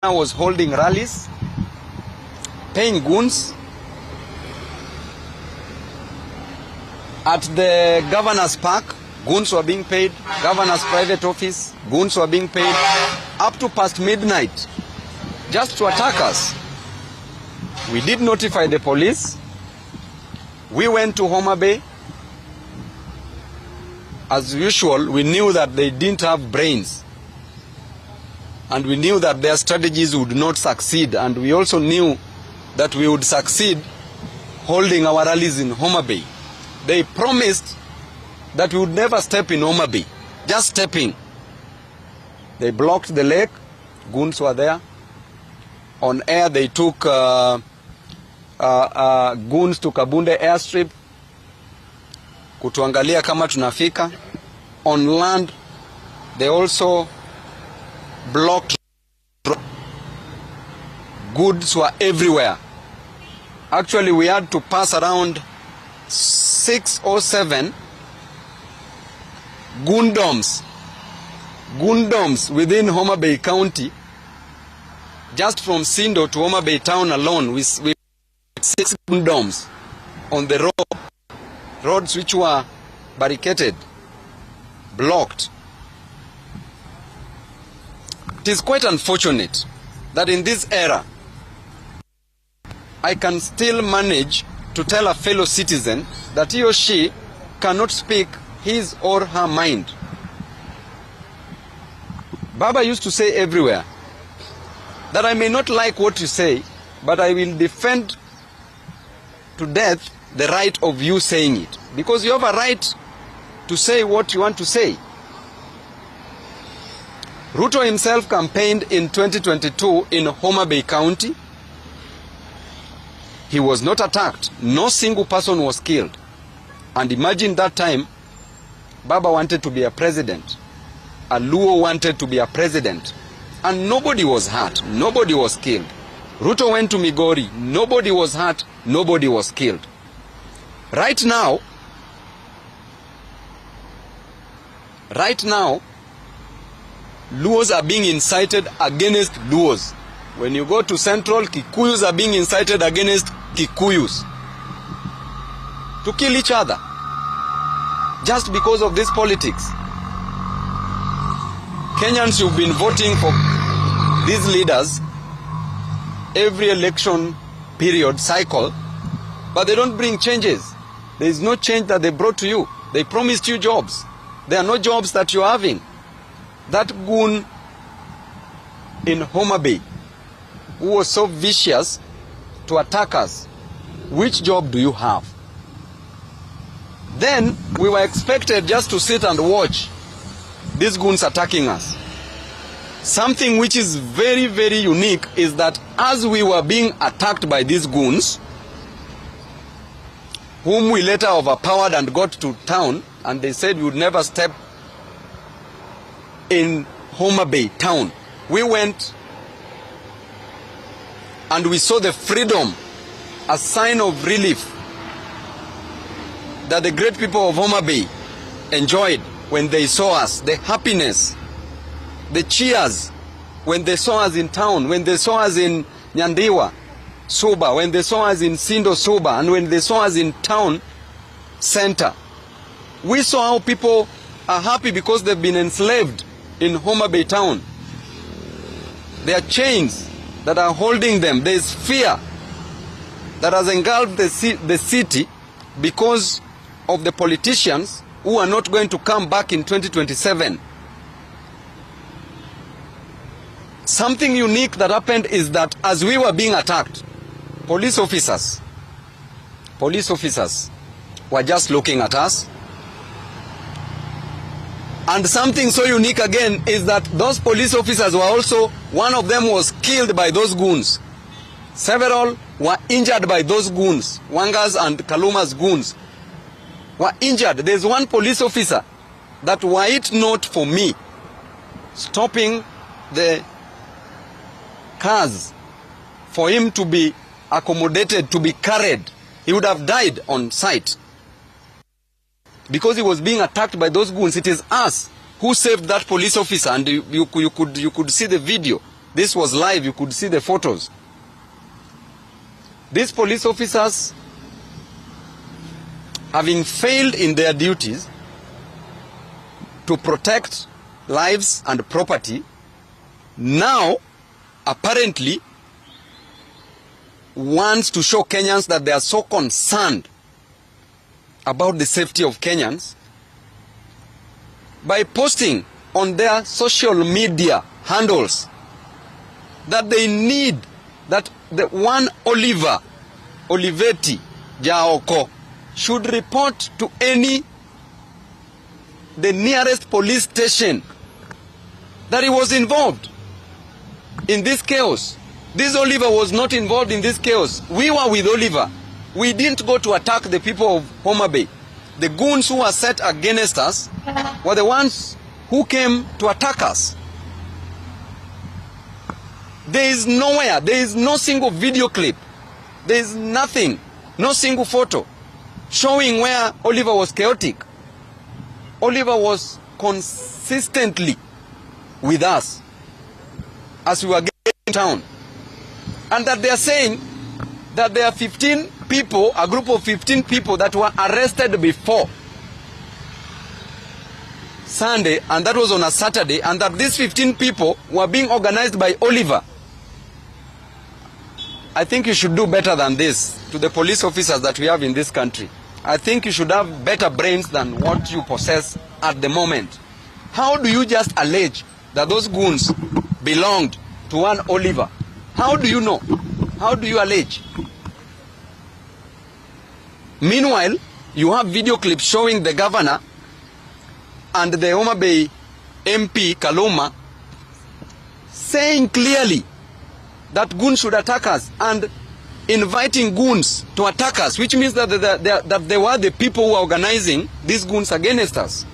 was holding rallies, paying goons at the governor's park. Goons were being paid. Governor's private office, goons were being paid up to past midnight just to attack us. We did notify the police. We went to Homa Bay. As usual, we knew that they didn't have brains. And we knew that their strategies would not succeed. And we also knew that we would succeed holding our rallies in Homa Bay. They promised that we would never step in Homa Bay, just stepping. They blocked the lake. Goons were there. On air, they took goons to Kabunde airstrip kutuangalia kama tunafika. On land, they also blocked. Goods were everywhere. Actually, we had to pass around 6 or 7 goondoms within Homa Bay County. Just from Sindo to Homa Bay town alone, we 6 goondoms on the roads which were barricaded, blocked. It is quite unfortunate that in this era, I can still manage to tell a fellow citizen that he or she cannot speak his or her mind. Baba used to say everywhere that I may not like what you say, but I will defend to death the right of you saying it. Because you have a right to say what you want to say. Ruto himself campaigned in 2022 in Homa Bay County. He was not attacked. No single person was killed. And imagine that time, Baba wanted to be a president. A Luo wanted to be a president. And nobody was hurt. Nobody was killed. Ruto went to Migori. Nobody was hurt. Nobody was killed. Right now, Luos are being incited against Luos. When you go to Central, Kikuyus are being incited against Kikuyus to kill each other just because of this politics. Kenyans, you've been voting for these leaders every election period cycle, but they don't bring changes. There is no change that they brought to you. They promised you jobs. There are no jobs that you're having. That goon in Homa Bay who was so vicious to attack us, which job do you have? Then we were expected just to sit and watch these goons attacking us. Something which is very, very unique is that as we were being attacked by these goons, whom we later overpowered and got to town, and they said we would never step in Homa Bay town, we went and we saw the freedom, a sign of relief that the great people of Homa Bay enjoyed when they saw us, the happiness, the cheers when they saw us in town, when they saw us in Nyandiwa, Suba, when they saw us in Sindo, Suba, and when they saw us in town center. We saw how people are happy because they've been enslaved in Homa Bay town. There are chains that are holding them. There is fear that has engulfed the city because of the politicians who are not going to come back in 2027. Something unique that happened is that as we were being attacked, police officers were just looking at us. And something so unique again is that those police officers were also, one of them was killed by those goons. Several were injured by those goons. Wanga's and Kaluma's goons were injured. There's one police officer that, were it not for me stopping the cars for him to be accommodated, to be carried, he would have died on sight. Because he was being attacked by those goons. It is us who saved that police officer, and you could see the video This was live, you could see the photos. These police officers, having failed in their duties to protect lives and property, now apparently wants to show Kenyans that they are so concerned about the safety of Kenyans by posting on their social media handles that they need that the one Olivetti Jaoko should report to the nearest police station that he was involved in this chaos. This Oliver was not involved in this chaos. We were with Oliver. We didn't go to attack the people of Homa Bay. The goons who were set against us were the ones who came to attack us. There is nowhere, there is no single video clip, there is nothing, no single photo showing where Oliver was chaotic. Oliver was consistently with us as we were getting town. And that they are saying that there are 15 people, a group of 15 people that were arrested before Sunday, and that was on a Saturday, and that these 15 people were being organized by Oliver. I think you should do better than this to the police officers that we have in this country. I think you should have better brains than what you possess at the moment. How do you just allege that those goons belonged to one Oliver? How do you know? How do you allege? Meanwhile, you have video clips showing the governor and the Homa Bay MP Kaluma saying clearly that goons should attack us and inviting goons to attack us, which means that they were the people who are organizing these goons against us.